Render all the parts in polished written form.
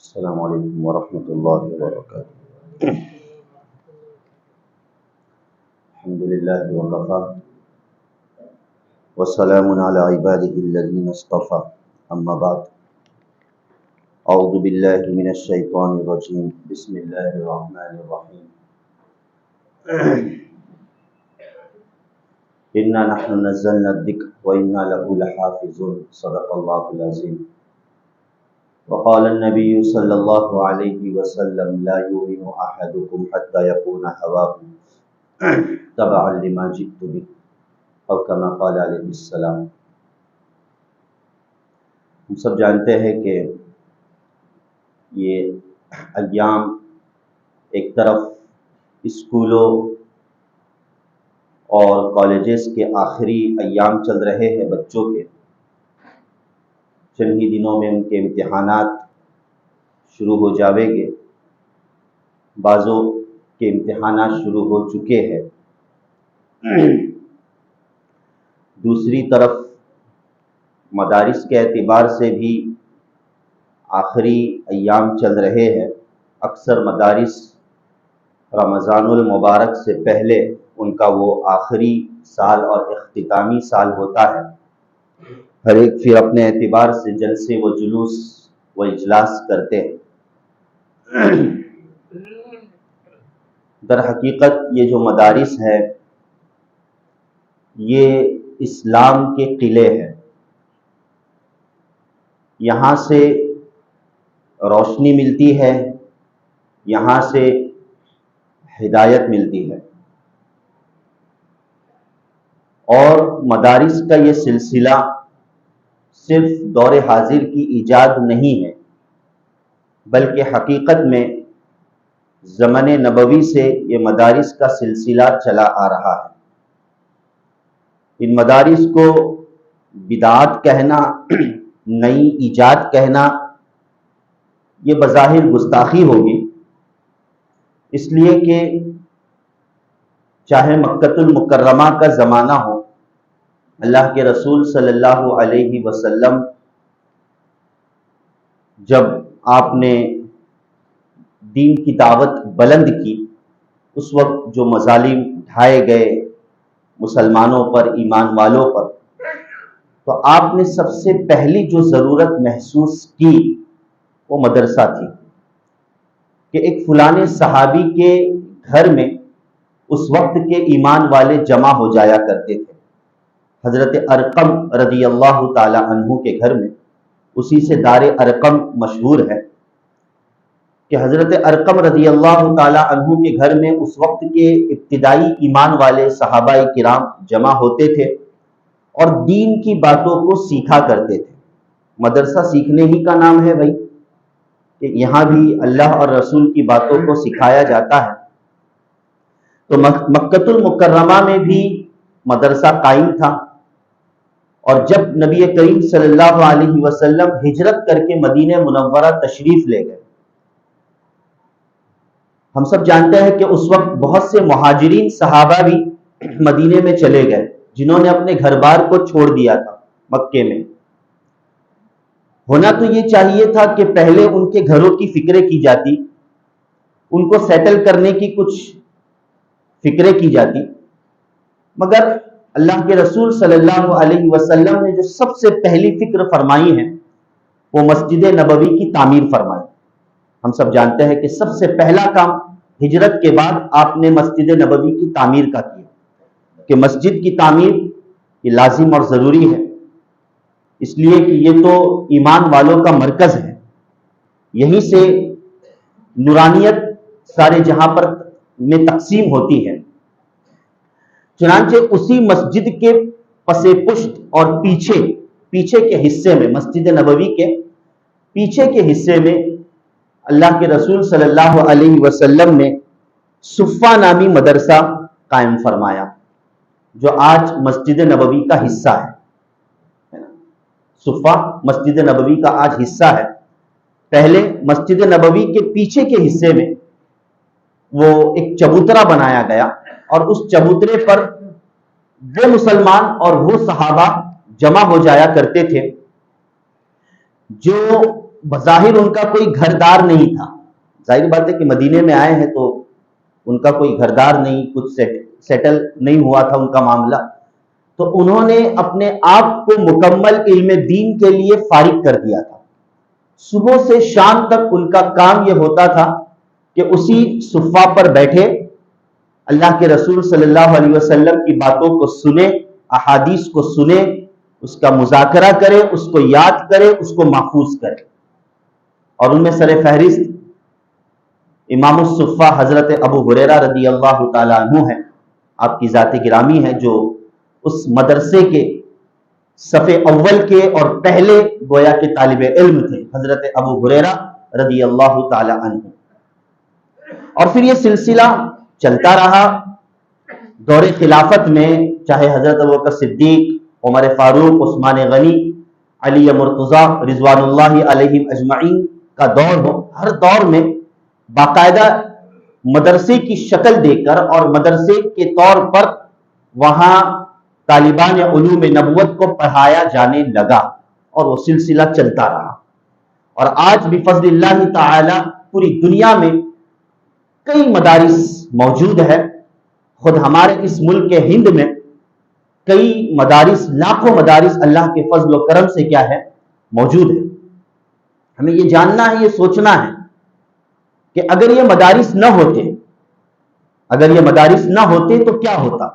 السلام علیکم ورحمۃ اللہ وبرکاتہ۔ الحمد للہ وکفی وسلام علی عبادہ الذین اصطفی، اما بعد، اعوذ باللہ من الشیطان الرجیم، بسم اللہ الرحمن الرحیم۔ انا نحن نزلنا الذکر وانا له لحافظون، صدق اللہ العظیم۔ وقال النبی صلی اللہ علیہ وسلم لا یؤمن احدکم حتی یکون ہواه تبعا لما جئت به، او کما قال علیہ السلام۔ ہم سب جانتے ہیں کہ یہ ایام ایک طرف اسکولوں اور کالجز کے آخری ایام چل رہے ہیں بچوں کے، چند ہی دنوں میں ان کے امتحانات شروع ہو جاویں گے، بعضوں کے امتحانات شروع ہو چکے ہیں۔ دوسری طرف مدارس کے اعتبار سے بھی آخری ایام چل رہے ہیں۔ اکثر مدارس رمضان المبارک سے پہلے ان کا وہ آخری سال اور اختتامی سال ہوتا ہے۔ ہر ایک پھر اپنے اعتبار سے جلسے و جلوس و اجلاس کرتے ہیں۔ در حقیقت یہ جو مدارس ہے یہ اسلام کے قلعے ہیں، یہاں سے روشنی ملتی ہے، یہاں سے ہدایت ملتی ہے، اور مدارس کا یہ سلسلہ صرف دور حاضر کی ایجاد نہیں ہے، بلکہ حقیقت میں زمن نبوی سے یہ مدارس کا سلسلہ چلا آ رہا ہے۔ ان مدارس کو بدعات کہنا، نئی ایجاد کہنا، یہ بظاہر گستاخی ہوگی، اس لیے کہ چاہے مکۃ المکرمہ کا زمانہ ہو، اللہ کے رسول صلی اللہ علیہ وسلم جب آپ نے دین کی دعوت بلند کی، اس وقت جو مظالم ڈھائے گئے مسلمانوں پر، ایمان والوں پر، تو آپ نے سب سے پہلی جو ضرورت محسوس کی وہ مدرسہ تھی، کہ ایک فلاں صحابی کے گھر میں اس وقت کے ایمان والے جمع ہو جایا کرتے تھے۔ حضرت ارقم رضی اللہ تعالی عنہ کے گھر میں، اسی سے دار ارقم مشہور ہے، کہ حضرت ارقم رضی اللہ تعالی عنہ کے گھر میں اس وقت کے ابتدائی ایمان والے صحابہ کرام جمع ہوتے تھے اور دین کی باتوں کو سیکھا کرتے تھے۔ مدرسہ سیکھنے ہی کا نام ہے بھائی، کہ یہاں بھی اللہ اور رسول کی باتوں کو سکھایا جاتا ہے۔ تو مکۃ المکرمہ میں بھی مدرسہ قائم تھا، اور جب نبی کریم صلی اللہ علیہ وسلم ہجرت کر کے مدینہ منورہ تشریف لے گئے، ہم سب جانتے ہیں کہ اس وقت بہت سے مہاجرین صحابہ بھی مدینے میں چلے گئے، جنہوں نے اپنے گھر بار کو چھوڑ دیا تھا مکے میں۔ ہونا تو یہ چاہیے تھا کہ پہلے ان کے گھروں کی فکریں کی جاتی، ان کو سیٹل کرنے کی کچھ فکریں کی جاتی، مگر اللہ کے رسول صلی اللہ علیہ وسلم نے جو سب سے پہلی فکر فرمائی ہے وہ مسجد نبوی کی تعمیر فرمائی۔ ہم سب جانتے ہیں کہ سب سے پہلا کام ہجرت کے بعد آپ نے مسجد نبوی کی تعمیر کا کیا، کہ مسجد کی تعمیر یہ لازم اور ضروری ہے، اس لیے کہ یہ تو ایمان والوں کا مرکز ہے، یہیں سے نورانیت سارے جہاں پر میں تقسیم ہوتی ہے۔ چنانچہ اسی مسجد کے پس پشت اور پیچھے کے حصے میں، مسجد نبوی کے پیچھے کے حصے میں اللہ کے رسول صلی اللہ علیہ وسلم نے صفہ نامی مدرسہ قائم فرمایا، جو آج مسجد نبوی کا حصہ ہے۔ صفہ مسجد نبوی کا آج حصہ ہے۔ پہلے مسجد نبوی کے پیچھے کے حصے میں وہ ایک چبوترا بنایا گیا، اور اس چبوترے پر وہ مسلمان اور وہ صحابہ جمع ہو جایا کرتے تھے جو بظاہر ان کا کوئی گھردار نہیں تھا. ظاہر بات ہے کہ مدینے میں آئے ہیں تو ان کا کوئی گھردار نہیں، کچھ سیٹل نہیں ہوا تھا ان کا معاملہ. تو انہوں نے اپنے آپ کو مکمل علم دین کے لیے فارغ کر دیا تھا. صبح سے شام تک ان کا کام یہ ہوتا تھا کہ اسی صفہ پر بیٹھے اللہ کے رسول صلی اللہ علیہ وسلم کی باتوں کو سنے، احادیث کو سنے، اس کا مذاکرہ کرے، اس کو یاد کرے، اس کو محفوظ کرے. اور ان میں سر فہرست امام الصفہ حضرت ابو ہریرہ رضی اللہ تعالیٰ عنہ ہے. آپ کی ذات گرامی ہے جو اس مدرسے کے صف اول کے اور پہلے گویا کے طالب علم تھے، حضرت ابو ہریرہ رضی اللہ تعالیٰ عنہ. اور پھر یہ سلسلہ چلتا رہا. دور خلافت میں چاہے حضرت ابوبکر صدیق، عمر فاروق، عثمان غنی، علی مرتضیٰ رضوان اللہ علیہم اجمعین کا دور ہو، ہر دور میں باقاعدہ مدرسے کی شکل دے کر اور مدرسے کے طور پر وہاں طالبان علوم نبوت کو پڑھایا جانے لگا اور وہ سلسلہ چلتا رہا. اور آج بفضل اللہ تعالی پوری دنیا میں کئی مدارس موجود ہے. خود ہمارے اس ملک ہند میں کئی مدارس، لاکھوں مدارس اللہ کے فضل و کرم سے کیا ہے موجود ہے. ہمیں یہ جاننا ہے، یہ سوچنا ہے کہ اگر یہ مدارس نہ ہوتے، اگر یہ مدارس نہ ہوتے تو کیا ہوتا.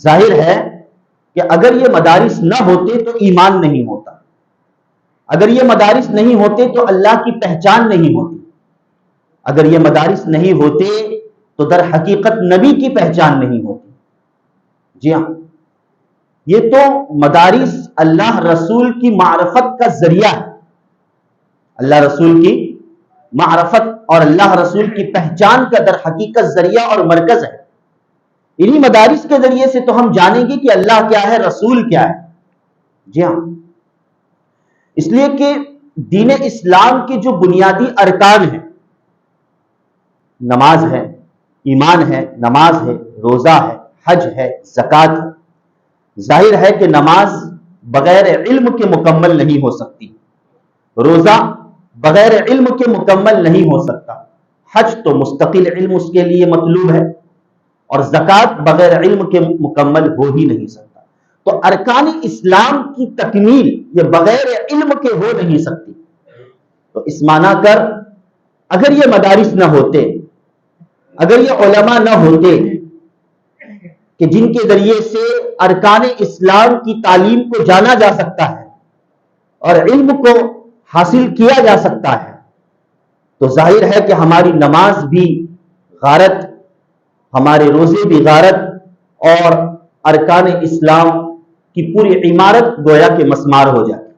ظاہر ہے کہ اگر یہ مدارس نہ ہوتے تو ایمان نہیں ہوتا، اگر یہ مدارس نہیں ہوتے تو اللہ کی پہچان نہیں ہوتی، اگر یہ مدارس نہیں ہوتے تو در حقیقت نبی کی پہچان نہیں ہوتی. جی ہاں، یہ تو مدارس اللہ رسول کی معرفت کا ذریعہ ہے، اللہ رسول کی معرفت اور اللہ رسول کی پہچان کا در حقیقت ذریعہ اور مرکز ہے. انہی مدارس کے ذریعے سے تو ہم جانیں گے کہ اللہ کیا ہے، رسول کیا ہے. جی ہاں، اس لیے کہ دین اسلام کے جو بنیادی ارکان ہیں، نماز ہے، ایمان ہے، نماز ہے، روزہ ہے، حج ہے، زکوٰۃ ہے. ظاہر ہے کہ نماز بغیر علم کے مکمل نہیں ہو سکتی، روزہ بغیر علم کے مکمل نہیں ہو سکتا، حج تو مستقل علم اس کے لیے مطلوب ہے، اور زکوٰۃ بغیر علم کے مکمل ہو ہی نہیں سکتا. تو ارکان اسلام کی تکمیل یہ بغیر علم کے ہو نہیں سکتی. تو اس معنی کر اگر یہ مدارس نہ ہوتے، اگر یہ علماء نہ ہوتے کہ جن کے ذریعے سے ارکان اسلام کی تعلیم کو جانا جا سکتا ہے اور علم کو حاصل کیا جا سکتا ہے، تو ظاہر ہے کہ ہماری نماز بھی غارت، ہمارے روزے بھی غارت، اور ارکان اسلام کی پوری عمارت گویا کے مسمار ہو جاتی.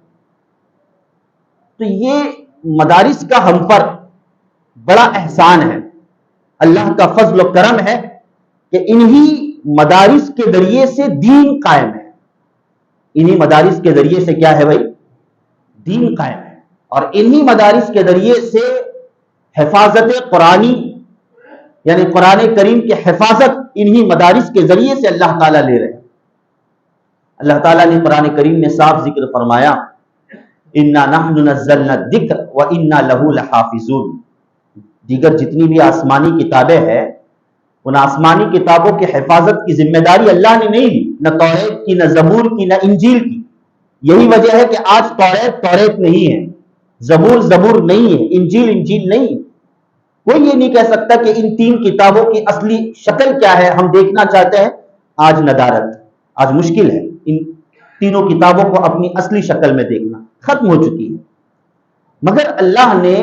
تو یہ مدارس کا ہم پر بڑا احسان ہے، اللہ کا فضل و کرم ہے کہ انہی مدارس کے ذریعے سے دین قائم ہے. انہی مدارس کے ذریعے سے کیا ہے بھائی، دین قائم ہے. اور انہی مدارس کے ذریعے سے حفاظت قرآنی، یعنی قرآن کریم کی حفاظت انہی مدارس کے ذریعے سے اللہ تعالیٰ لے رہے ہیں. اللہ تعالیٰ نے قرآن کریم میں صاف ذکر فرمایا، اِنَّا نَحْنُ نَزَّلْنَا الذِّكْرَ وَإِنَّا لَهُ لَحَافِظُونَ. دیگر جتنی بھی آسمانی کتابیں ہیں، ان آسمانی کتابوں کی حفاظت کی ذمہ داری اللہ نے نہیں لی، نہ توریت کی، نہ زبور کی، نہ انجیل کی. یہی وجہ ہے کہ آج توریت نہیں ہے، زبور نہیں ہے، انجیل نہیں ہے. کوئی یہ نہیں کہہ سکتا کہ ان تین کتابوں کی اصلی شکل کیا ہے. ہم دیکھنا چاہتے ہیں، آج ندارت، آج مشکل ہے ان تینوں کتابوں کو اپنی اصلی شکل میں دیکھنا، ختم ہو چکی ہے. مگر اللہ نے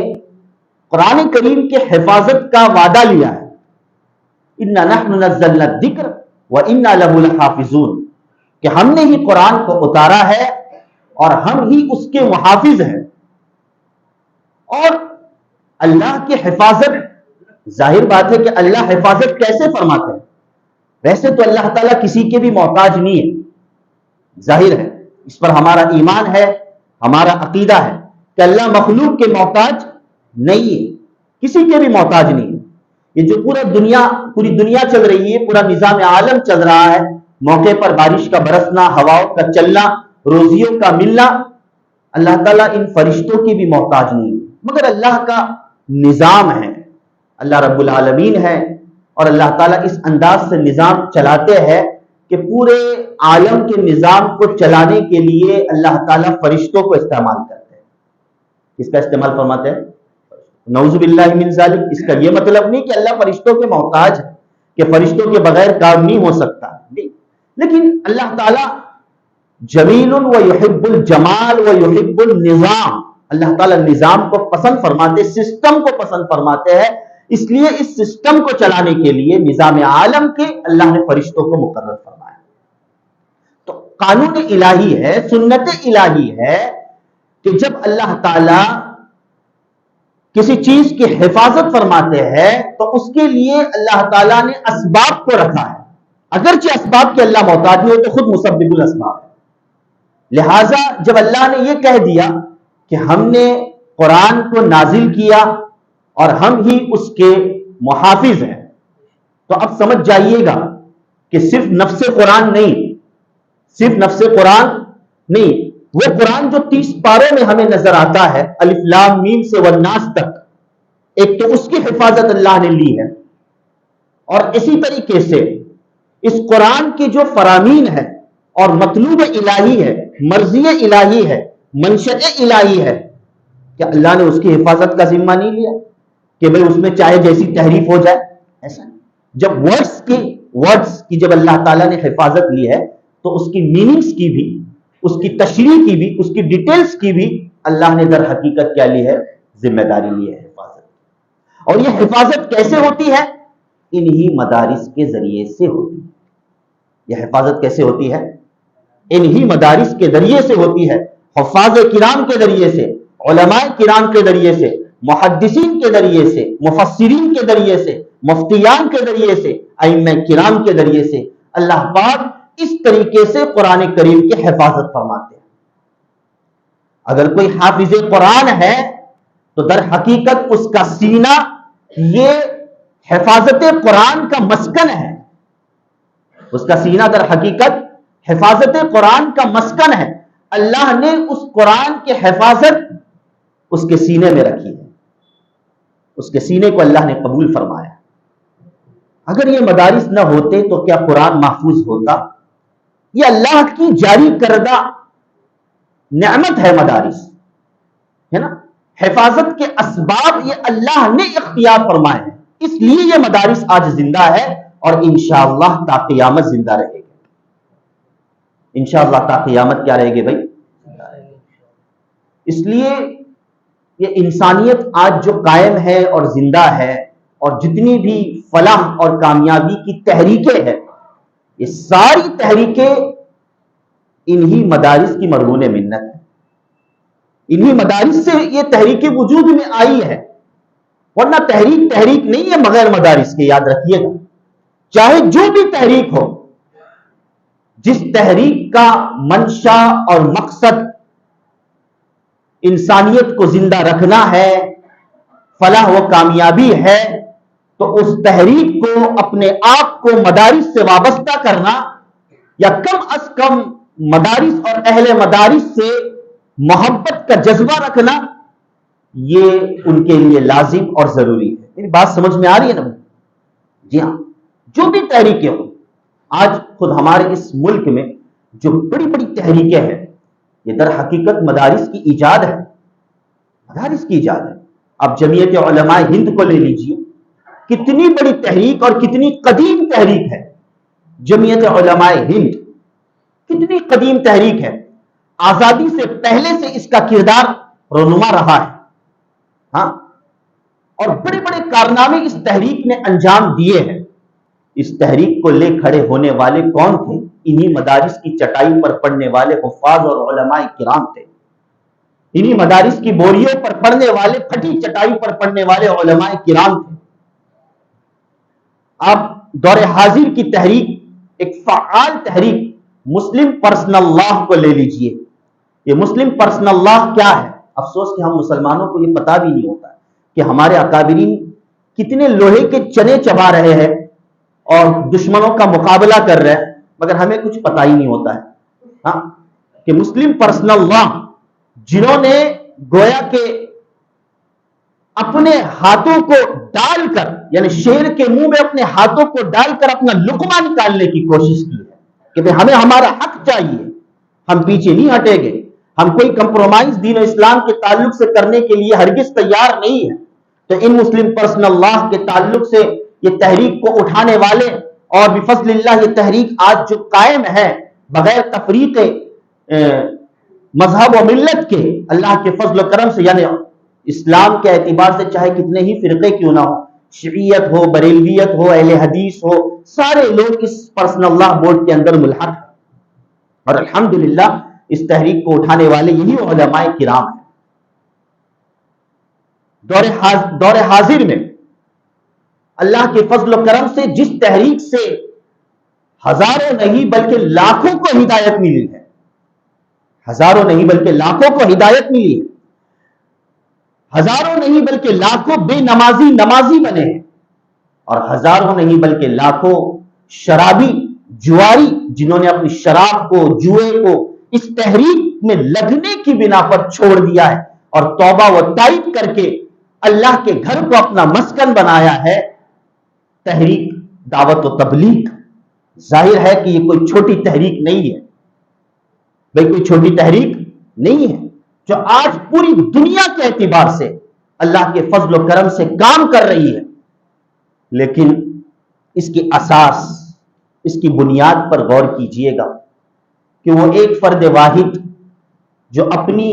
قرآن کریم کے حفاظت کا وعدہ لیا ہے، اِنَّا نَحْنُ نَزَّلْنَا الذِّكْرَ وَإِنَّا لَهُ لَحَافِظُونَ، کہ ہم نے ہی قرآن کو اتارا ہے اور ہم ہی اس کے محافظ ہیں. اور اللہ کی حفاظت، ظاہر بات ہے کہ اللہ حفاظت کیسے فرماتے ہیں. ویسے تو اللہ تعالیٰ کسی کے بھی محتاج نہیں ہے، ظاہر ہے، اس پر ہمارا ایمان ہے، ہمارا عقیدہ ہے کہ اللہ مخلوق کے محتاج نہیں ہے، کسی کے بھی محتاج نہیں ہے. یہ جو پوری دنیا چل رہی ہے، پورا نظام عالم چل رہا ہے، موقع پر بارش کا برسنا، ہواؤں کا چلنا، روزیوں کا ملنا، اللہ تعالیٰ ان فرشتوں کی بھی محتاج نہیں ہے، مگر اللہ کا نظام ہے، اللہ رب العالمین ہے، اور اللہ تعالیٰ اس انداز سے نظام چلاتے ہیں کہ پورے عالم کے نظام کو چلانے کے لیے اللہ تعالیٰ فرشتوں کو استعمال کرتے ہیں۔ کس کا استعمال فرماتے ہیں؟ نعوذ باللہ من ذالک۔ اس کا یہ مطلب نہیں کہ اللہ فرشتوں کے محتاج ہے، کہ فرشتوں کے بغیر کام نہیں ہو سکتا، نہیں، لیکن اللہ تعالیٰ جمیل و یحب الجمال و یحب النظام، اللہ تعالیٰ نظام کو پسند فرماتے، سسٹم کو پسند فرماتے ہیں، اس لیے اس سسٹم کو چلانے کے لیے نظام عالم کے اللہ نے فرشتوں کو مقرر فرمایا۔ تو قانون الہی ہے، سنت الہی ہے کہ جب اللہ تعالیٰ کسی چیز کی حفاظت فرماتے ہیں تو اس کے لیے اللہ تعالیٰ نے اسباب کو رکھا ہے، اگرچہ اسباب کے اللہ محتاج نہیں ہو تو خود مسبب الاسباب ہے۔ لہٰذا جب اللہ نے یہ کہہ دیا کہ ہم نے قرآن کو نازل کیا اور ہم ہی اس کے محافظ ہیں، تو اب سمجھ جائیے گا کہ صرف نفس قرآن نہیں، صرف نفس قرآن نہیں، وہ قرآن جو 30 پاروں میں ہمیں نظر آتا ہے، الف لام میم سے والناس تک، ایک تو اس کی حفاظت اللہ نے لی ہے، اور اسی طریقے سے اس قرآن کی جو فرامین ہے اور مطلوب الہی ہے، مرضی الہی ہے، منشأ الہی ہے، کہ اللہ نے اس کی حفاظت کا ذمہ نہیں لیا کہ بھئی اس میں چاہے جیسی تحریف ہو جائے، ایسا نہیں۔ جب ورڈز کی جب اللہ تعالیٰ نے حفاظت لی ہے تو اس کی میننگز کی بھی، اس کی تشریح کی بھی، اس کی ڈیٹیلز کی بھی اللہ نے در حقیقت کیا لی ہے؟ ذمہ داری لی ہے، حفاظت۔ اور یہ حفاظت کیسے ہوتی ہے؟ انہی مدارس کے ذریعے سے ہوتی ہے۔ یہ حفاظت کیسے ہوتی ہے؟ انہی مدارس کے ذریعے سے ہوتی ہے، حفاظ کرام کے ذریعے سے، علماء کرام کے ذریعے سے، محدثین کے ذریعے سے، مفسرین کے ذریعے سے، مفتیان کے ذریعے سے، ائمہ کرام کے ذریعے سے اللہ پاک اس طریقے سے قرآن کریم کی حفاظت فرماتے ہیں۔ اگر کوئی حافظ قرآن ہے تو در حقیقت اس کا سینہ یہ حفاظت قرآن کا مسکن ہے، اس کا سینہ در حقیقت حفاظت قرآن کا مسکن ہے۔ اللہ نے اس قرآن کی حفاظت اس کے سینے میں رکھی ہے، اس کے سینے کو اللہ نے قبول فرمایا۔ اگر یہ مدارس نہ ہوتے تو کیا قرآن محفوظ ہوتا؟ یہ اللہ کی جاری کردہ نعمت ہے، مدارس ہے نا، حفاظت کے اسباب یہ اللہ نے اختیار فرمائے ہیں، اس لیے یہ مدارس آج زندہ ہے اور انشاءاللہ تا قیامت زندہ رہے گی۔ انشاءاللہ تا قیامت کیا رہے گی بھائی؟ اس لیے یہ انسانیت آج جو قائم ہے اور زندہ ہے، اور جتنی بھی فلاح اور کامیابی کی تحریکیں ہیں، یہ ساری تحریکیں انہی مدارس کی مرہون منت ہے۔ انہی مدارس سے یہ تحریکیں وجود میں آئی ہے، ورنہ تحریک نہیں ہے بغیر مدارس کے، یاد رکھیے گا۔ چاہے جو بھی تحریک ہو، جس تحریک کا منشا اور مقصد انسانیت کو زندہ رکھنا ہے، فلاح و کامیابی ہے، تو اس تحریک کو اپنے آپ کو مدارس سے وابستہ کرنا، یا کم از کم مدارس اور اہل مدارس سے محبت کا جذبہ رکھنا، یہ ان کے لیے لازم اور ضروری ہے۔ میری بات سمجھ میں آ رہی ہے نا؟ جی ہاں، جو بھی تحریکیں ہوں، آج خود ہمارے اس ملک میں جو بڑی بڑی تحریکیں ہیں، یہ در حقیقت مدارس کی ایجاد ہے، مدارس کی ایجاد ہے۔ اب جمعیت علماء ہند کو لے لیجئے، کتنی بڑی تحریک اور کتنی قدیم تحریک ہے جمعیت علماء ہند، کتنی قدیم تحریک ہے، آزادی سے پہلے سے اس کا کردار رونما رہا ہے، ہاں، اور بڑے بڑے کارنامے اس تحریک نے انجام دیے ہیں۔ اس تحریک کو لے کھڑے ہونے والے کون تھے؟ انہی مدارس کی چٹائی پر پڑھنے والے حفاظ اور علماء کرام تھے، انہی مدارس کی بوریوں پر پڑھنے والے، پھٹی چٹائی پر پڑھنے والے علماء کرام تھے۔ آپ دور حاضر کی تحریک، ایک فعال تحریک مسلم پرسنل لاء کو لے لیجئے۔ یہ مسلم پرسنل لاء کیا ہے؟ افسوس کہ ہم مسلمانوں کو یہ پتا بھی نہیں ہوتا کہ ہمارے اکابرین کتنے لوہے کے چنے چبا رہے ہیں اور دشمنوں کا مقابلہ کر رہے ہیں، مگر ہمیں کچھ پتا ہی نہیں ہوتا ہے، ہاں، کہ مسلم پرسنل لاء جنہوں نے گویا کہ اپنے ہاتھوں کو ڈال کر، یعنی شیر کے منہ میں اپنے ہاتھوں کو ڈال کر اپنا لقمہ نکالنے کی کوشش کی ہے کہ بھئی ہمیں ہمارا حق چاہیے، ہم پیچھے نہیں ہٹیں گے، ہم کوئی کمپرومائز دین و اسلام کے تعلق سے کرنے کے لیے ہرگز تیار نہیں ہے۔ تو ان مسلم پرسنل لاء کے تعلق سے یہ تحریک کو اٹھانے والے، اور بفضل اللہ یہ تحریک آج جو قائم ہے بغیر تفریق مذہب و ملت کے، اللہ کے فضل و کرم سے، یعنی اسلام کے اعتبار سے چاہے کتنے ہی فرقے کیوں نہ ہو، شیعیت ہو، بریلویت ہو، اہل حدیث ہو، سارے لوگ اس پرسنل لاء بورڈ کے اندر ملحق ہیں، اور الحمدللہ اس تحریک کو اٹھانے والے یہی علماء کرام ہیں۔ دور حاضر میں اللہ کے فضل و کرم سے جس تحریک سے ہزاروں نہیں بلکہ لاکھوں کو ہدایت ملی ہے، ہزاروں نہیں بلکہ لاکھوں کو ہدایت ملی ہے، ہزاروں نہیں بلکہ لاکھوں بے نمازی بنے ہیں، اور ہزاروں نہیں بلکہ لاکھوں شرابی جواری جنہوں نے اپنی شراب کو، جوئے کو اس تحریک میں لگنے کی بنا پر چھوڑ دیا ہے اور توبہ و تائب کر کے اللہ کے گھر کو اپنا مسکن بنایا ہے۔ تحریک دعوت و تبلیغ، ظاہر ہے کہ یہ کوئی چھوٹی تحریک نہیں ہے، بھئی کوئی چھوٹی تحریک نہیں ہے، جو آج پوری دنیا کے اعتبار سے اللہ کے فضل و کرم سے کام کر رہی ہے، لیکن اس کی اساس، اس کی بنیاد پر غور کیجئے گا کہ وہ ایک فرد واحد جو اپنی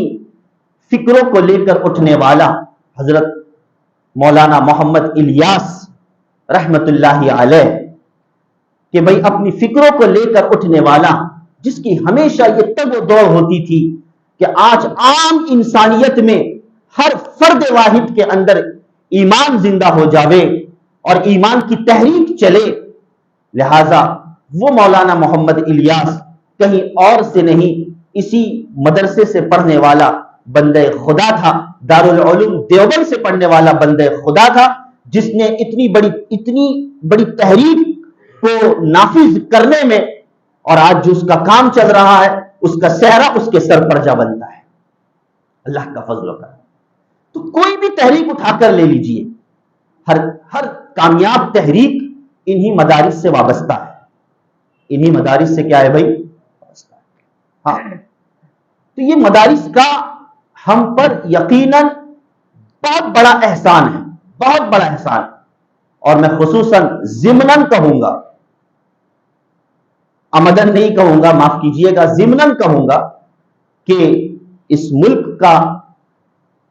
فکروں کو لے کر اٹھنے والا حضرت مولانا محمد الیاس رحمت اللہ علیہ، کہ بھئی اپنی فکروں کو لے کر اٹھنے والا، جس کی ہمیشہ یہ تگ و دو ہوتی تھی کہ آج عام انسانیت میں ہر فرد واحد کے اندر ایمان زندہ ہو جاوے اور ایمان کی تحریک چلے، لہذا وہ مولانا محمد الیاس کہیں اور سے نہیں، اسی مدرسے سے پڑھنے والا بندہ خدا تھا، دارالعلوم دیوبند سے پڑھنے والا بندہ خدا تھا، جس نے اتنی بڑی تحریک کو نافذ کرنے میں، اور آج جو اس کا کام چل رہا ہے اس کا سہرا اس کے سر پر جا بنتا ہے، اللہ کا فضل و کرم۔ تو کوئی بھی تحریک اٹھا کر لے لیجئے، ہر کامیاب تحریک انہی مدارس سے وابستہ ہے، انہی مدارس سے کیا ہے بھائی؟ ہاں، تو یہ مدارس کا ہم پر یقیناً بہت بڑا احسان ہے، بہت بڑا احسان، اور میں خصوصاً ضمناً کہوں گا، عمدن نہیں کہوں گا، معاف کیجئے گا، ضمناً کہوں گا کہ اس ملک کا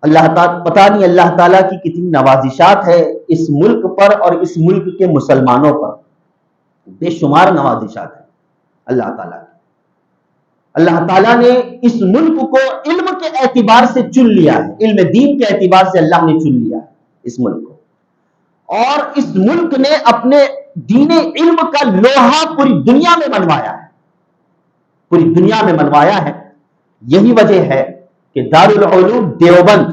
اللہ تعالیٰ، پتہ نہیں اللہ تعالیٰ کی کتنی نوازشات ہے اس ملک پر اور اس ملک کے مسلمانوں پر، بے شمار نوازشات ہیں اللہ تعالیٰ کی۔ اللہ تعالیٰ نے اس ملک کو علم کے اعتبار سے چن لیا ہے، علم دین کے اعتبار سے اللہ نے چن لیا ہے اس ملک کو، اور اس ملک نے اپنے دین علم کا لوہا پوری دنیا میں منوایا ہے، پوری دنیا میں منوایا ہے۔ یہی وجہ ہے کہ دارالعلوم دیوبند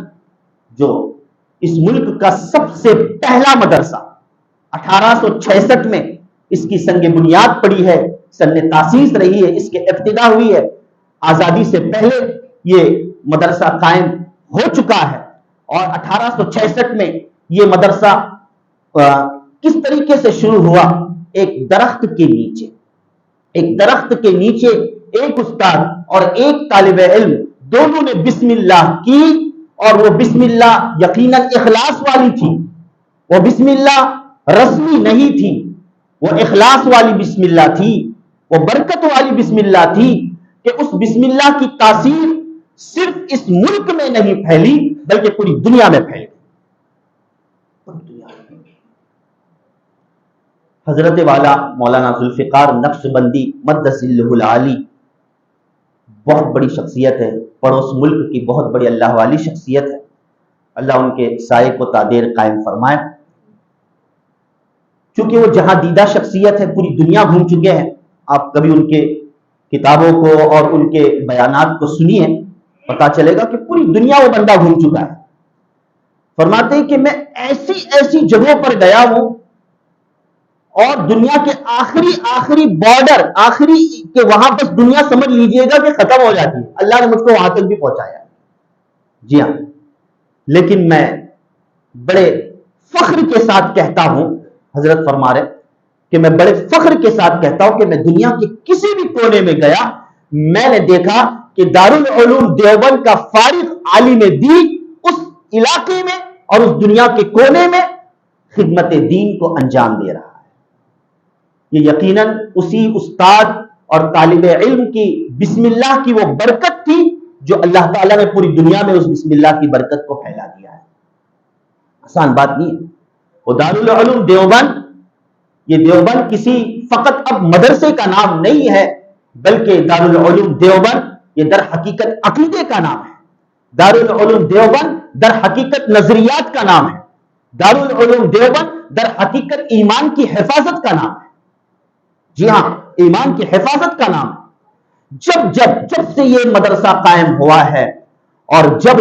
جو اس ملک کا سب سے پہلا مدرسہ 1866 میں اس کی سنگ بنیاد پڑی ہے، سن تاسیس رہی ہے، اس کے ابتدا ہوئی ہے، آزادی سے پہلے یہ مدرسہ قائم ہو چکا ہے، اور 1866 میں یہ مدرسہ کس طریقے سے شروع ہوا؟ ایک درخت کے نیچے، ایک درخت کے نیچے ایک استاد اور ایک طالب علم دونوں نے بسم اللہ کی، اور وہ بسم اللہ یقیناً اخلاص والی تھی، وہ بسم اللہ رسمی نہیں تھی، وہ اخلاص والی بسم اللہ تھی، وہ برکت والی بسم اللہ تھی، کہ اس بسم اللہ کی تاثیر صرف اس ملک میں نہیں پھیلی بلکہ پوری دنیا میں پھیل گئی۔ حضرت والا مولانا ذوالفقار نقشبندی مدس ذلہ العالی بہت بڑی شخصیت ہے، پڑوس ملک کی بہت بڑی اللہ والی شخصیت ہے، اللہ ان کے سائے کو تادیر قائم فرمائے۔ چونکہ وہ جہاں دیدہ شخصیت ہے، پوری دنیا گھوم چکے ہیں، آپ کبھی ان کے کتابوں کو اور ان کے بیانات کو سنیے، پتا چلے گا کہ پوری دنیا وہ بندہ گھوم چکا ہے۔ فرماتے ہیں کہ میں ایسی جگہوں پر گیا ہوں، اور دنیا کے آخری بارڈر، آخری کہ وہاں بس دنیا سمجھ لیجئے گا کہ ختم ہو جاتی ہے، اللہ نے مجھ کو وہاں تک بھی پہنچایا۔ جی ہاں، لیکن میں بڑے فخر کے ساتھ کہتا ہوں، حضرت فرما رہے کہ میں بڑے فخر کے ساتھ کہتا ہوں کہ میں دنیا کے کسی بھی کونے میں گیا، میں نے دیکھا کہ دارالعلوم دیوبند کا فارغ عالم دین اس علاقے میں اور اس دنیا کے کونے میں خدمت دین کو انجام دے رہا ہے۔ یہ یقیناً اسی استاد اور طالب علم کی بسم اللہ کی وہ برکت تھی جو اللہ تعالیٰ نے پوری دنیا میں اس بسم اللہ کی برکت کو پھیلا دیا ہے۔ آسان بات نہیں ہے۔ وہ دارالعلوم دیوبند، یہ دیوبند کسی فقط اب مدرسے کا نام نہیں ہے، بلکہ دارالعلوم دیوبند یہ در حقیقت عقیدے کا نام ہے۔ دارالعلوم دیوبند در حقیقت نظریات کا نام ہے۔ دارالعلوم دیوبند در حقیقت ایمان کی حفاظت کا نام ہے۔ جی ہاں، ایمان کی حفاظت کا نام ہے۔ جب سے یہ مدرسہ قائم ہوا ہے، اور جب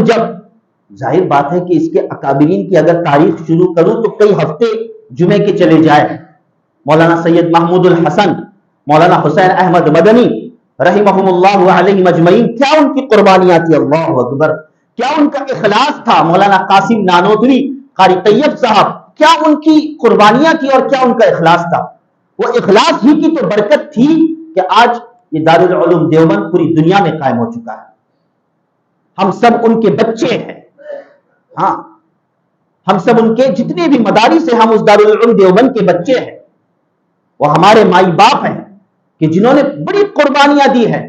ظاہر بات ہے کہ اس کے اکابرین کی اگر تاریخ شروع کروں تو کئی ہفتے جمعے کے چلے جائے۔ مولانا سید محمود الحسن، مولانا حسین احمد مدنی رحمہم اللہ علیہ مجمعین، کیا ان کی قربانیاں تھی، اللہ اکبر، کیا ان کا اخلاص تھا۔ مولانا قاسم نانوتوی، قاری طیب صاحب، کیا ان کی قربانیاں تھی اور کیا ان کا اخلاص تھا۔ وہ اخلاص ہی کی تو برکت تھی کہ آج یہ دارالعلوم دیوبند پوری دنیا میں قائم ہو چکا ہے۔ ہم سب ان کے بچے ہیں، ہاں، ہم سب ان کے جتنے بھی مدارس ہیں، ہم اس دارالعلوم دیوبند کے بچے ہیں۔ وہ ہمارے مائی باپ ہیں کہ جنہوں نے بڑی قربانیاں دی ہیں،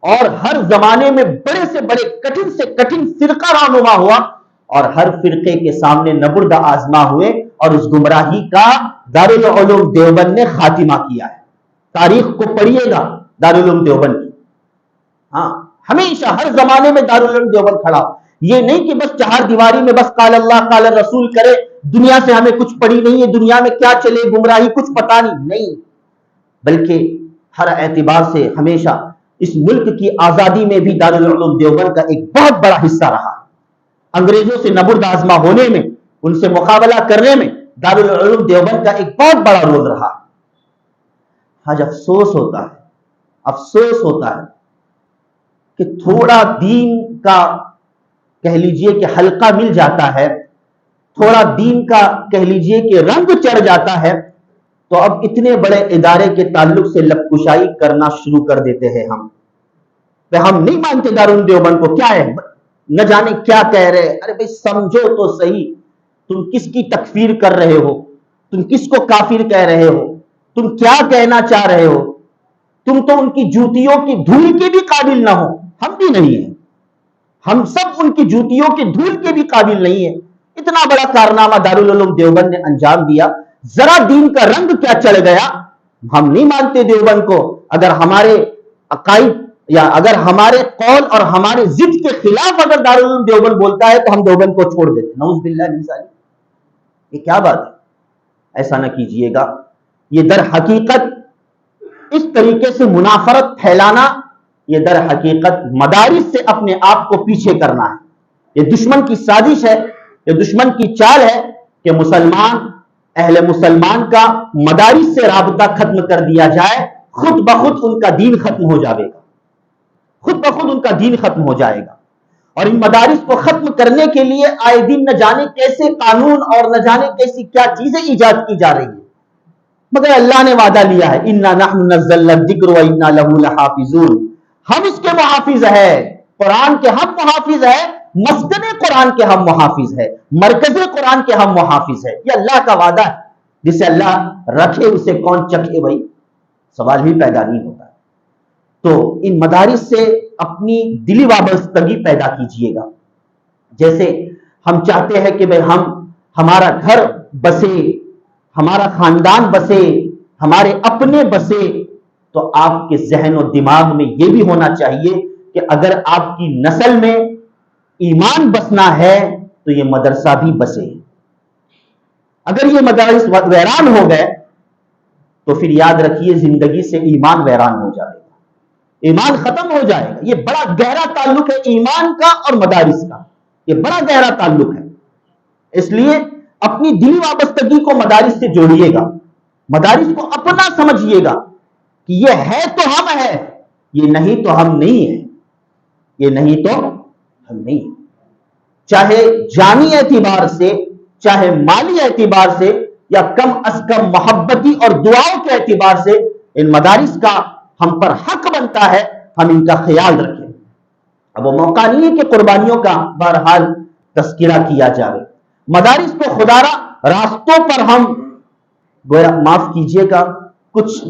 اور ہر زمانے میں بڑے سے بڑے کٹھن سے کٹھن فرقہ رہنما ہوا، اور ہر فرقے کے سامنے نبرد آزما ہوئے، اور اس گمراہی کا دارالعلوم دیوبند نے خاتمہ کیا ہے۔ تاریخ کو پڑھیے گا دارالعلوم دیوبند کی، ہاں، ہمیشہ ہر زمانے میں دارالعلوم دیوبند کھڑا۔ یہ نہیں کہ بس چہار دیواری میں بس قال اللہ قال رسول کرے، دنیا سے ہمیں کچھ پڑی نہیں ہے، دنیا میں کیا چلے گمراہی کچھ پتا نہیں، بلکہ ہر اعتبار سے ہمیشہ اس ملک کی آزادی میں بھی دارالعلوم دیوبند کا ایک بہت بڑا حصہ رہا۔ انگریزوں سے نبرد آزما ہونے میں، ان سے مقابلہ کرنے میں دارالعلوم دیوبند کا ایک بہت بڑا رول رہا۔ آج افسوس ہوتا ہے کہ تھوڑا دین کا کہہ لیجئے کہ حلقہ مل جاتا ہے، تھوڑا دین کا کہہ لیجئے کہ رنگ چڑھ جاتا ہے، تو اب اتنے بڑے ادارے کے تعلق سے لب کشائی کرنا شروع کر دیتے ہیں۔ ہم نہیں مانتے دارالعلوم دیوبند کو، کیا ہے، نہ جانے کیا کہہ رہے۔ ارے بھائی سمجھو تو صحیح، تم کس کی تکفیر کر رہے ہو، تم کس کو کافر کہہ رہے ہو، تم کیا کہنا چاہ رہے ہو، تم تو ان کی جوتیوں کی دھول کے بھی قابل نہ ہو، ہم بھی نہیں ہیں، ہم سب ان کی جوتیوں کی دھول کے بھی قابل نہیں ہیں۔ اتنا بڑا کارنامہ دارالعلوم دیوبند نے انجام دیا، ذرا دین کا رنگ کیا چڑھ گیا۔ ہم نہیں مانتے دیوبند کو، اگر ہمارے عقائد یا اگر ہمارے قول اور ہمارے ضد کے خلاف اگر دارالعلوم دیوبند بولتا ہے تو ہم دیوبند کو چھوڑ دیتے، نعوذ باللہ من ذالک۔ یہ کیا بات ہے، ایسا نہ کیجئے گا۔ یہ در حقیقت اس طریقے سے منافرت پھیلانا، یہ در حقیقت مدارس سے اپنے آپ کو پیچھے کرنا ہے۔ یہ دشمن کی سازش ہے، یہ دشمن کی چال ہے کہ اہل مسلمان کا مدارس سے رابطہ ختم کر دیا جائے، خود بخود ان کا دین ختم ہو جائے گا، خود بخود ان کا دین ختم ہو جائے گا۔ اور ان مدارس کو ختم کرنے کے لیے آئے دن نہ جانے کیسے قانون اور نہ جانے کیسی کیا چیزیں ایجاد کی جا رہی ہیں، مگر اللہ نے وعدہ لیا ہے، اِنَّا نَحْنُ نَزَّلْنَا الذِّكْرَ وَإِنَّا لَهُ لَحَافِظُونَ، ہم اس کے محافظ ہیں، قرآن کے ہم محافظ ہیں، مسکن قرآن کے ہم محافظ ہیں، مرکز قرآن کے ہم محافظ ہیں۔ یہ اللہ کا وعدہ ہے، جسے اللہ رکھے اسے کون چکھے، بھائی سوال ہی پیدا نہیں ہوتا ہے۔ تو ان مدارس سے اپنی دلی وابستگی پیدا کیجئے گا۔ جیسے ہم چاہتے ہیں کہ بھائی ہمارا گھر بسے، ہمارا خاندان بسے، ہمارے اپنے بسے، تو آپ کے ذہن و دماغ میں یہ بھی ہونا چاہیے کہ اگر آپ کی نسل میں ایمان بسنا ہے تو یہ مدرسہ بھی بسے۔ اگر یہ مدارس ویران ہو گئے تو پھر یاد رکھیے زندگی سے ایمان ویران ہو جائے گا، ایمان ختم ہو جائے گا۔ یہ بڑا گہرا تعلق ہے ایمان کا اور مدارس کا، یہ بڑا گہرا تعلق ہے۔ اس لیے اپنی دلی وابستگی کو مدارس سے جوڑیے گا، مدارس کو اپنا سمجھیے گا کہ یہ ہے تو ہم ہیں، یہ نہیں تو ہم نہیں ہیں، یہ نہیں تو ہم نہیں ہیں۔ چاہے جانی اعتبار سے چاہے مالی اعتبار سے یا کم از کم محبتی اور دعاؤں کے اعتبار سے ان مدارس کا ہم پر حق بنتا ہے ہم ان کا خیال رکھیں۔ اب وہ موقع نہیں ہے کہ قربانیوں کا بہرحال تذکرہ کیا جائے، مدارس کو خدارا راستوں پر ہم گویا معاف کیجئے گا کچھ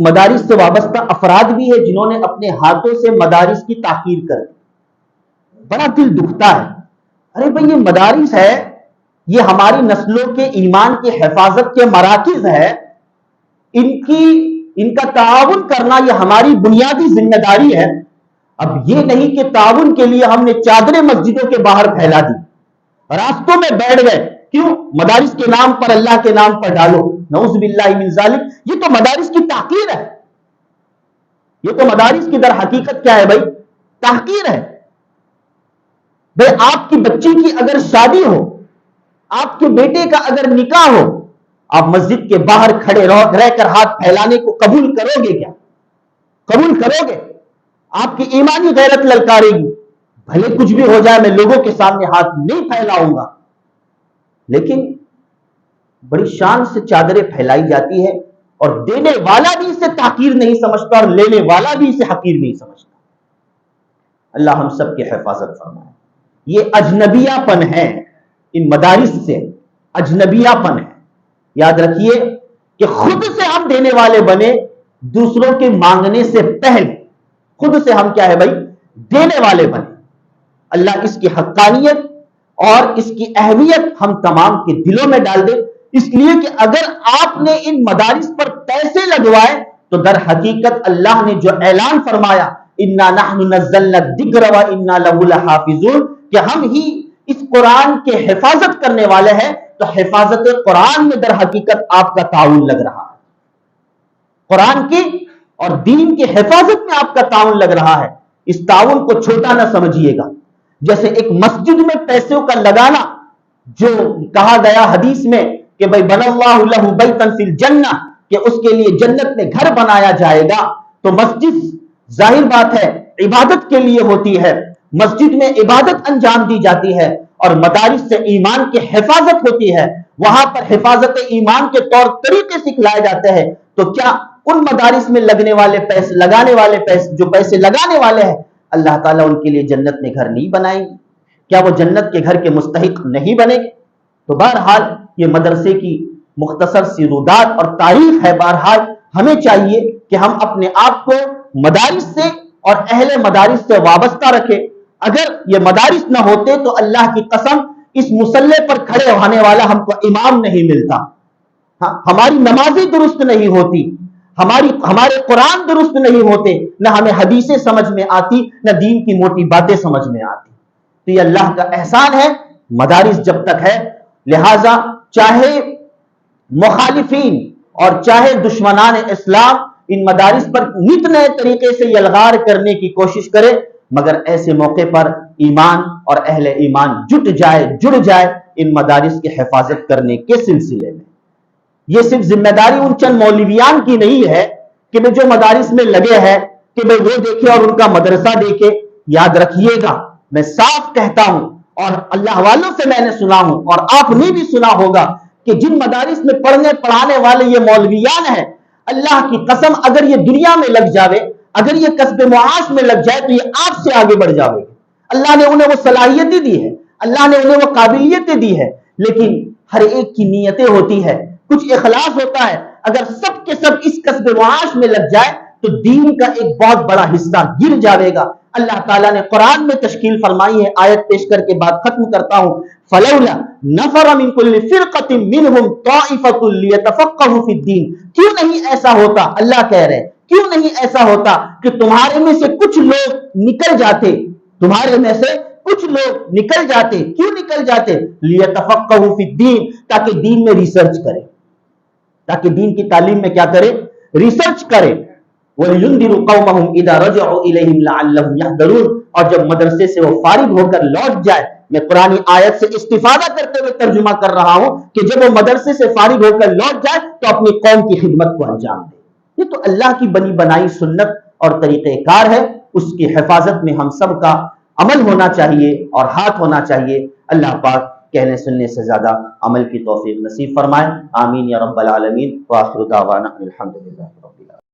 مدارس سے وابستہ افراد بھی ہے جنہوں نے اپنے ہاتھوں سے مدارس کی تحقیر کر دی، بڑا دل دکھتا ہے۔ ارے بھائی یہ مدارس ہے، یہ ہماری نسلوں کے ایمان کی حفاظت کے مراکز ہے، ان کا تعاون کرنا یہ ہماری بنیادی ذمہ داری ہے۔ اب یہ نہیں کہ تعاون کے لیے ہم نے چادریں مسجدوں کے باہر پھیلا دی، راستوں میں بیٹھ گئے، کیوں؟ مدارس کے نام پر اللہ کے نام پر ڈالو، نعوذ باللہ من ذالک۔ یہ تو مدارس کی تحقیر ہے، یہ تو مدارس کی در حقیقت کیا ہے بھائی؟ تحقیر ہے۔ بھائی آپ کی بچی کی اگر شادی ہو، آپ کے بیٹے کا اگر نکاح ہو، آپ مسجد کے باہر کھڑے رہ کر ہاتھ پھیلانے کو قبول کرو گے کیا؟ قبول کرو گے؟ آپ کی ایمانی غیرت للکارے گی، بھلے کچھ بھی ہو جائے میں لوگوں کے سامنے ہاتھ نہیں پھیلاؤں گا، لیکن بڑی شان سے چادریں پھیلائی جاتی ہے اور دینے والا بھی اسے تحقیر نہیں سمجھتا اور لینے والا بھی اسے حقیر نہیں سمجھتا۔ اللہ ہم سب کی حفاظت فرمائے۔ یہ اجنبیہ پن ہے، ان مدارس سے اجنبیہ پن ہے۔ یاد رکھیے کہ خود سے ہم دینے والے بنے، دوسروں کے مانگنے سے پہلے خود سے ہم کیا ہے بھائی؟ دینے والے بنے۔ اللہ اس کی حقانیت اور اس کی اہمیت ہم تمام کے دلوں میں ڈال دے، اس لیے کہ اگر آپ نے ان مدارس پر پیسے لگوائے تو در حقیقت اللہ نے جو اعلان فرمایا اِنَّا نَحْنُ نَزَّلْنَا الذِّكْرَ وَإِنَّا لَهُ لَحَافِظُونَ کہ ہم ہی اس قرآن کے حفاظت کرنے والے ہیں، تو حفاظت قرآن میں در حقیقت آپ کا تعاون لگ رہا ہے، قرآن کی اور دین کی حفاظت میں آپ کا تعاون لگ رہا ہے۔ اس تعاون کو چھوٹا نہ سمجھیے گا۔ جیسے ایک مسجد میں پیسوں کا لگانا جو کہا گیا حدیث میں کہ بھائی بن اللہ لہ بیتا فی الجنہ، کہ اس کے لیے جنت میں گھر بنایا جائے گا، تو مسجد ظاہر بات ہے عبادت کے لیے ہوتی ہے، مسجد میں عبادت انجام دی جاتی ہے، اور مدارس سے ایمان کی حفاظت ہوتی ہے، وہاں پر حفاظت ایمان کے طور طریقے سکھلائے جاتے ہیں۔ تو کیا ان مدارس میں لگنے والے پیسے جو پیسے لگانے والے ہیں اللہ تعالیٰ ان کے لیے جنت میں گھر نہیں بنائیں گے؟ کیا وہ جنت کے گھر کے مستحق نہیں بنے گے؟ تو بہرحال یہ مدرسے کی مختصر سی رودات اور تاریخ ہے۔ بہرحال ہمیں چاہیے کہ ہم اپنے آپ کو مدارس سے اور اہل مدارس سے وابستہ رکھیں۔ اگر یہ مدارس نہ ہوتے تو اللہ کی قسم اس مصلی پر کھڑے ہونے والا ہم کو امام نہیں ملتا، ہماری نمازیں درست نہیں ہوتی، ہمارے قرآن درست نہیں ہوتے، نہ ہمیں حدیثیں سمجھ میں آتی، نہ دین کی موٹی باتیں سمجھ میں آتی۔ تو یہ اللہ کا احسان ہے مدارس جب تک ہے، لہٰذا چاہے مخالفین اور چاہے دشمنان اسلام ان مدارس پر نت نئے طریقے سے یلغار کرنے کی کوشش کرے، مگر ایسے موقع پر ایمان اور اہل ایمان جڑ جائے ان مدارس کی حفاظت کرنے کے سلسلے میں۔ یہ صرف ذمہ داری ان چند مولویان کی نہیں ہے کہ وہ جو مدارس میں لگے ہیں کہ وہ دیکھے اور ان کا مدرسہ دیکھے۔ یاد رکھیے گا میں صاف کہتا ہوں اور اللہ والوں سے میں نے سنا ہوں اور آپ نے بھی سنا ہوگا کہ جن مدارس میں پڑھنے پڑھانے والے یہ مولویان ہیں، اللہ کی قسم اگر یہ دنیا میں لگ جاوے، اگر یہ کسب معاش میں لگ جائے تو یہ آپ سے آگے بڑھ جاوے گے۔ اللہ نے انہیں وہ صلاحیتیں دی ہے، اللہ نے انہیں وہ قابلیتیں دی ہے، لیکن ہر ایک کی نیتیں ہوتی ہے، کچھ اخلاص ہوتا ہے۔ اگر سب کے سب اس کسب معاش میں لگ جائے تو دین کا ایک بہت بڑا حصہ گر جاوے گا۔ اللہ تعالیٰ نے قرآن میں تشکیل فرمائی ہے، آیت پیش کر کے بات ختم کرتا ہوں۔ فَلَوْلَا نَفَرَ مِن كُلِّ فِرْقَةٍ مِّنْهُمْ طَائِفَةٌ لِيَتَفَقَّهُوا فِي الدِّينِ۔ کیوں نہیں ایسا ہوتا؟ اللہ کہہ رہے کیوں نہیں ایسا ہوتا کہ تمہارے میں سے کچھ لوگ نکل جاتے، تمہارے میں سے کچھ لوگ نکل جاتے، کیوں نکل جاتے؟ لِيَتَفَقَّهُوا فِي الدِّينِ، تاکہ دین میں ریسرچ کرے، تاکہ دین کی تعلیم میں کیا کرے؟ ریسرچ کرے۔ وَلْيُنذِرُوا قَوْمَهُمْ إِذَا رَجَعُوا إِلَيْهِمْ لَعَلَّهُمْ يَحْذَرُونَ، اور جب مدرسے سے وہ فارغ ہو کر لوٹ جائے، میں قرآن آیت سے استفادہ کرتے ہوئے ترجمہ کر رہا ہوں کہ جب وہ مدرسے سے فارغ ہو کر لوٹ جائے تو اپنی قوم کی خدمت کو انجام دے۔ یہ تو اللہ کی بنی بنائی سنت اور طریقہ کار ہے، اس کی حفاظت میں ہم سب کا عمل ہونا چاہیے اور ہاتھ ہونا چاہیے. اللہ پاک کہنے سننے سے زیادہ عمل کی توفیق نصیب فرمائے. آمین یا رب العالمین. وآخر دعوانا الحمدللہ رب العالمین.